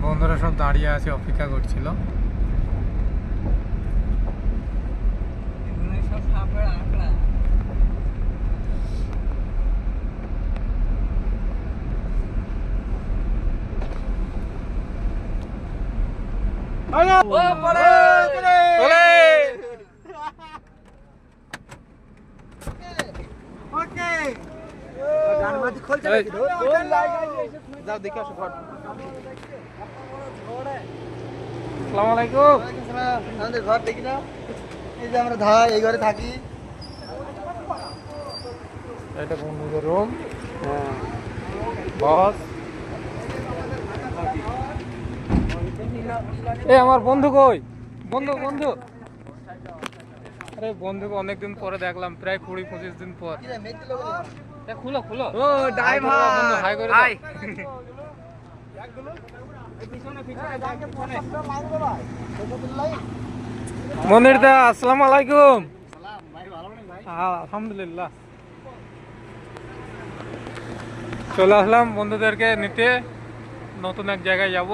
বন্ধুরা সব দাঁড়িয়ে আছে, অপেক্ষা করছিল। আমাদের ঘর দেখি না, এই যে আমরা ধাই এই ঘরে থাকি। এটা বন্ধুদের রুম। বস, এ আমার বন্ধু কই? বন্ধু বন্ধু, আরে বন্ধুকে অনেকদিন পরে দেখলাম, প্রায় 20-25 দিন পর। খুলো খুলো। ও ড্রাইভার বন্ধু, হাই করে দাও। মনির দা, আসসালামু আলাইকুম। আলহামদুলিল্লাহ। চলে আসলাম বন্ধুদেরকে নিতে, নতুন এক জায়গায় যাব।